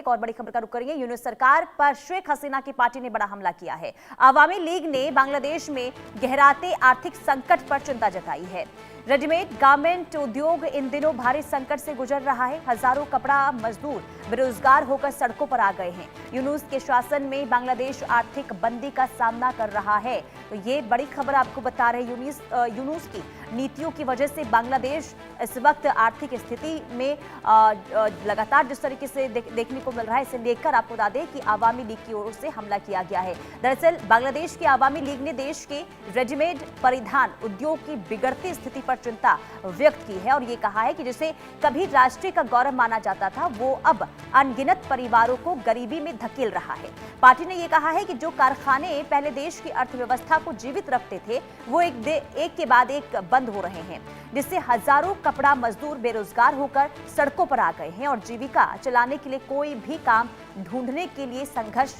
एक और बड़ी खबर का रुख करेंगे। यूनुस सरकार पर शेख हसीना की पार्टी ने बड़ा हमला किया है। अवामी लीग ने बांग्लादेश में गहराते आर्थिक संकट पर चिंता जताई है। रेडीमेड गारमेंट उद्योग इन दिनों भारी संकट से गुजर रहा है। हजारों कपड़ा मजदूर बेरोजगार होकर सड़कों पर आ गए हैं। यूनुस के शासन में बांग्लादेश आर्थिक मंदी का सामना कर रहा है। तो ये बड़ी खबर आपको बता रहे यूनुस की नीतियों की वजह से बांग्लादेश इस वक्त आर्थिक स्थिति में लगातार जिस तरीके से देखने को मिल रहा है, इसे लेकर आपको बता दें कि आवामी लीग की ओर से हमला किया गया है। दरअसल बांग्लादेश की आवामी लीग ने देश के रेडीमेड परिधान उद्योग की बिगड़ती स्थिति पर चिंता व्यक्त की है और ये कहा है कि जिसे कभी राष्ट्र का गौरव माना जाता था, वो अब अनगिनत परिवारों को गरीबी में धकेल रहा है। पार्टी ने यह कहा है कि जो कारखाने पहले देश की अर्थव्यवस्था को जीवित रखते थे, वो एक के बाद एक बंद हो रहे हैं, जिससे हजारों कपड़ा मजदूर बेरोजगार होकर सड़कों पर आ गए हैं और जीविका चलाने के लिए कोई भी काम ढूंढने के लिए संघर्ष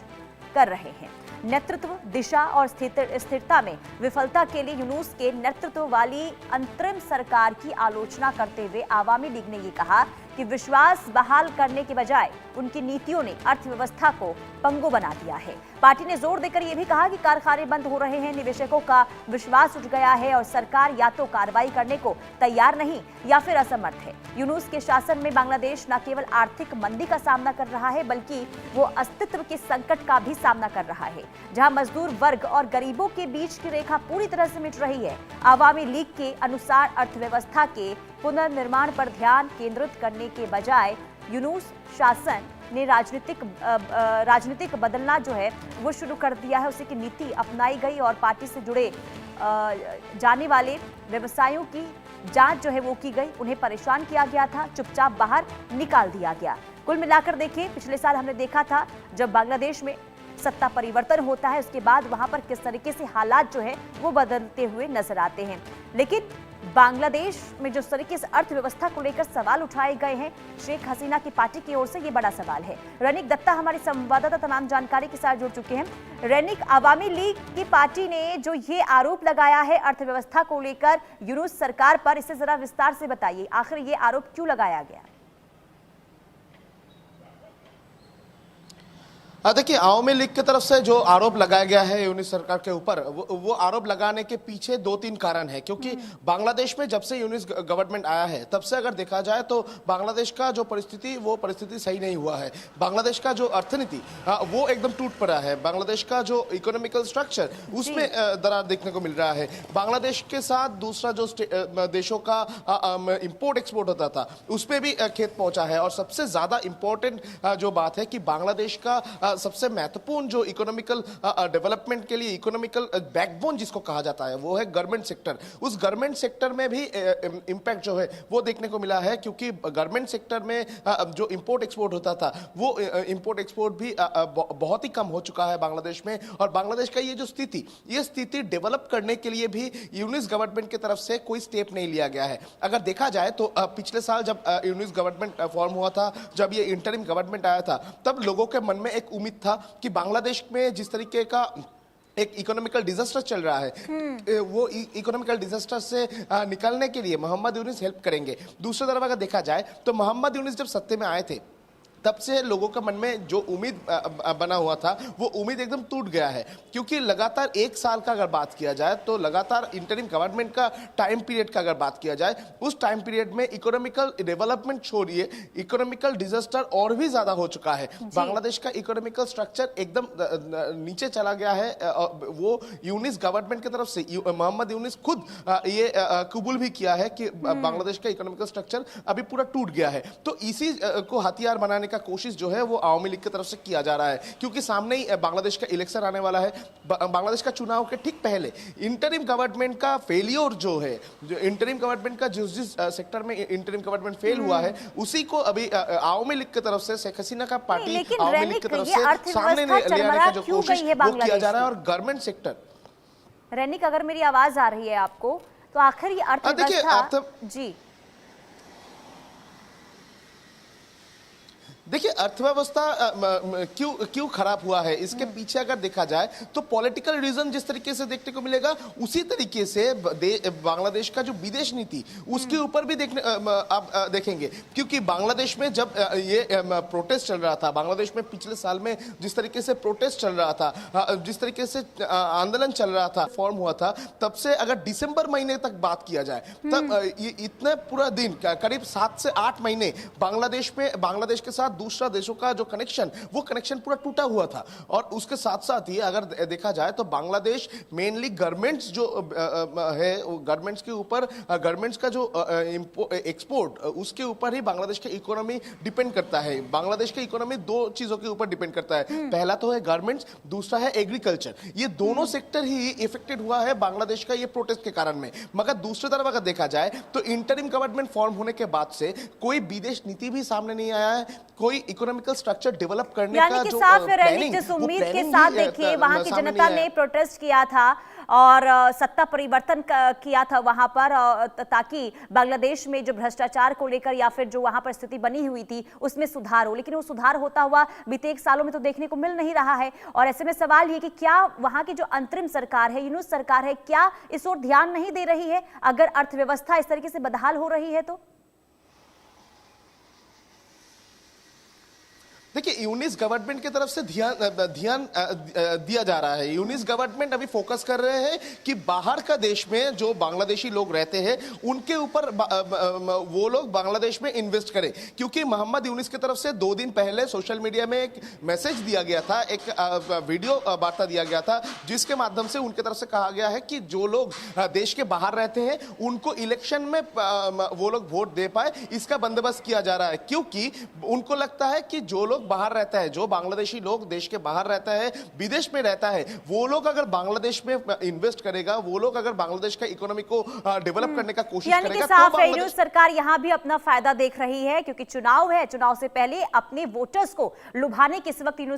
कर रहे हैं। नेतृत्व, दिशा और स्थिरता में विफलता के लिए यूनुस के नेतृत्व वाली अंतरिम सरकार की आलोचना करते हुए आवामी लीग ने यह कहा कि विश्वास बहाल करने के बजाय उनकी नीतियों ने अर्थव्यवस्था को पंगु बना दिया है। पार्टी ने जोर देकर यह भी कहा कि कारखाने बंद हो रहे हैं, निवेशकों का विश्वास उठ गया है और सरकार या तो कार्रवाई करने को तैयार नहीं या फिर असमर्थ है। यूनुस के शासन में बांग्लादेश न केवल आर्थिक मंदी का सामना कर रहा है, बल्कि वो अस्तित्व के संकट का भी सामना कर रहा है, जहां मजदूर वर्ग और गरीबों के बीच की रेखा पूरी तरह से मिट रही है। आवामी लीग के अनुसार अर्थव्यवस्था के पुनर्निर्माण पर ध्यान केंद्रित करने के बजाय यूनुस शासन ने राजनीतिक बदलना जो है वो शुरू कर दिया है। उसी की नीति अपनाई गई और पार्टी से जुड़े जाने वाले व्यवसायों की जांच जो है वो की गई, उन्हें परेशान किया गया था, चुपचाप बाहर निकाल दिया गया। कुल मिलाकर देखिए, पिछले साल हमने देखा था जब बांग्लादेश में सत्ता परिवर्तन होता है, उसके बाद वहां पर किस तरीके से हालात जो है वो बदलते हुए नजर आते हैं। लेकिन बांग्लादेश में जिस तरीके से अर्थव्यवस्था को लेकर सवाल उठाए गए हैं, शेख हसीना की पार्टी की ओर से ये बड़ा सवाल है। रैनिक दत्ता हमारे संवाददाता तमाम जानकारी के साथ जुड़ चुके हैं। रैनिक, आवामी लीग की पार्टी ने जो ये आरोप लगाया है अर्थव्यवस्था को लेकर यूनुस सरकार पर, इसे जरा विस्तार से बताइए, आखिर ये आरोप क्यों लगाया गया? देखिए, आवामी लीग की तरफ से जो आरोप लगाया गया है यूनुस सरकार के ऊपर, वो आरोप लगाने के पीछे दो तीन कारण है। क्योंकि बांग्लादेश में जब से यूनुस गवर्नमेंट आया है, तब से अगर देखा जाए तो बांग्लादेश का जो परिस्थिति सही नहीं हुआ है। बांग्लादेश का जो अर्थनीति वो एकदम टूट पड़ा है। बांग्लादेश का जो इकोनॉमिकल स्ट्रक्चर, उसमें दरार देखने को मिल रहा है। बांग्लादेश के साथ दूसरा जो देशों का इंपोर्ट एक्सपोर्ट होता था, उस पर भी खेत पहुंचा है। और सबसे ज्यादा इंपॉर्टेंट जो बात है कि बांग्लादेश का सबसे महत्वपूर्ण जो इकोनॉमिकल डेवलपमेंट के लिए इकोनॉमिकल बैकबोन जिसको कहा जाता है, वो है गारमेंट सेक्टर। उस गारमेंट सेक्टर में भी इंपैक्ट जो है वो देखने को मिला है, क्योंकि गारमेंट सेक्टर में जो इंपोर्ट एक्सपोर्ट होता था, वो इंपोर्ट एक्सपोर्ट भी बहुत ही कम हो चुका है बांग्लादेश में। और बांग्लादेश का ये स्थिति डेवलप करने के लिए भी यूनुस गवर्नमेंट की तरफ से कोई स्टेप नहीं लिया गया है। अगर देखा जाए तो पिछले साल जब यूनुस गवर्नमेंट फॉर्म हुआ था, जब ये इंटरिम गवर्नमेंट आया था, तब लोगों के मन में एक उम्मीद था कि बांग्लादेश में जिस तरीके का एक इकोनॉमिकल डिजास्टर चल रहा है, वो इकोनॉमिकल डिजास्टर से निकलने के लिए मोहम्मद यूनुस हेल्प करेंगे। दूसरी तरफ अगर देखा जाए तो मोहम्मद यूनुस जब सत्ते में आए थे, तब से लोगों के मन में जो उम्मीद बना हुआ था, वो उम्मीद एकदम टूट गया है। क्योंकि लगातार एक साल का अगर बात किया जाए तो लगातार इंटरिम गवर्नमेंट का टाइम पीरियड का अगर बात किया जाए, उस टाइम पीरियड में इकोनॉमिकल डेवलपमेंट छोड़िए, इकोनॉमिकल डिजास्टर और भी ज्यादा हो चुका है। बांग्लादेश का इकोनॉमिकल स्ट्रक्चर एकदम नीचे चला गया है। वो यूनुस गवर्नमेंट की तरफ से मोहम्मद यूनुस खुद ये कबूल भी किया है कि बांग्लादेश का इकोनॉमिकल स्ट्रक्चर अभी पूरा टूट गया है। तो इसी को हथियार बनाने का कोशिश जो है वो आवामी लीग की तरफ से किया जा रहा है। क्योंकि सामने ही बांग्लादेश का इलेक्शन आने वाला है। बांग्लादेश का चुनाव के ठीक पहले इंटरिम गवर्नमेंट का फेलियर जो है, जो इंटरिम गवर्नमेंट का जिस सेक्टर में इंटरिम गवर्नमेंट फेल हुआ है, उसी को अभी आवामी लीग की तरफ से शेख हसीना का पार्टी आवामी लीग की तरफ से सामने ले आने का जो कोशिश वो किया जा रहा है। और गवर्नमेंट सेक्टर, रैनिक, अगर मेरी आवाज आ रही है आपको, तो आखिर ये अर्थव्यवस्था देखिए, अर्थव्यवस्था क्यों खराब हुआ है, इसके पीछे अगर देखा जाए तो पॉलिटिकल रीजन जिस तरीके से देखने को मिलेगा, उसी तरीके से बांग्लादेश का जो विदेश नीति उसके ऊपर भी आप देखेंगे। क्योंकि बांग्लादेश में जब ये प्रोटेस्ट चल रहा था, बांग्लादेश में पिछले साल में जिस तरीके से प्रोटेस्ट चल रहा था, जिस तरीके से आंदोलन चल रहा था, फॉर्म हुआ था, तब से अगर दिसंबर महीने तक बात किया जाए, तब ये इतने पूरा दिन करीब 7 से 8 महीने बांग्लादेश के साथ दूसरा देशों का जो कनेक्शन, वो कनेक्शन पूरा टूटा हुआ था। और उसके साथ साथ ही अगर देखा जाए तो बांग्लादेश मेनली गारमेंट्स जो है, गारमेंट्स के ऊपर, गारमेंट्स का जो एक्सपोर्ट, उसके ऊपर ही बांग्लादेश की इकोनॉमी डिपेंड करता है। बांग्लादेश की इकोनॉमी 2 चीजों के ऊपर डिपेंड करता है, पहला तो है गारमेंट्स, दूसरा है एग्रीकल्चर। ये दोनों सेक्टर ही इफेक्टेड हुआ है बांग्लादेश का ये प्रोटेस्ट के कारण में। मगर दूसरी तरफ अगर देखा जाए तो इंटरिम गवर्नमेंट फॉर्म होने के बाद से कोई विदेश नीति भी सामने नहीं आया है, कोई इकोनॉमिकल स्ट्रक्चर डेवलप करने का जो प्लानिंग, जिस उम्मीद के साथ देखिए वहां की जनता ने प्रोटेस्ट किया था और सत्ता परिवर्तन किया था वहां पर, ताकि बांग्लादेश में जो भ्रष्टाचार को लेकर या फिर जो वहां पर स्थिति बनी हुई थी उसमें सुधार हो, लेकिन वो सुधार होता हुआ बीते 1 सालों में तो देखने को मिल नहीं रहा है। और ऐसे में सवाल ये कि क्या वहां की जो अंतरिम सरकार है, यूनूस सरकार है, क्या इस ओर ध्यान नहीं दे रही है अगर अर्थव्यवस्था इस तरीके से बदहाल हो रही है तो? देखिए, यूनिस गवर्नमेंट की तरफ से ध्यान दिया जा रहा है। यूनिस गवर्नमेंट अभी फोकस कर रहे हैं कि बाहर का देश में जो बांग्लादेशी लोग रहते हैं उनके ऊपर वो लोग बांग्लादेश में इन्वेस्ट करें। क्योंकि मोहम्मद यूनिस की तरफ से 2 दिन पहले सोशल मीडिया में एक मैसेज दिया गया था, एक वीडियो वार्ता दिया गया था, जिसके माध्यम से उनकी तरफ से कहा गया है कि जो लोग देश के बाहर रहते हैं उनको इलेक्शन में वो लोग वोट दे पाए, इसका बंदोबस्त किया जा रहा है। क्योंकि उनको लगता है कि जो लोग बाहर रहता है, जो बांग्लादेशी लोग देश के बाहर रहता है, विदेश में रहता है, वो लोग अगर बांग्लादेश में इन्वेस्ट करेगा, वो लोग अगर बांग्लादेश का इकोनॉमी को डेवलप करने का कोशिश करेगा, तो बांग्लादेश सरकार यहां भी अपना फायदा देख रही है। क्योंकि चुनाव है, चुनाव से पहले अपने वोटर्स को लुभाने की इस वक्त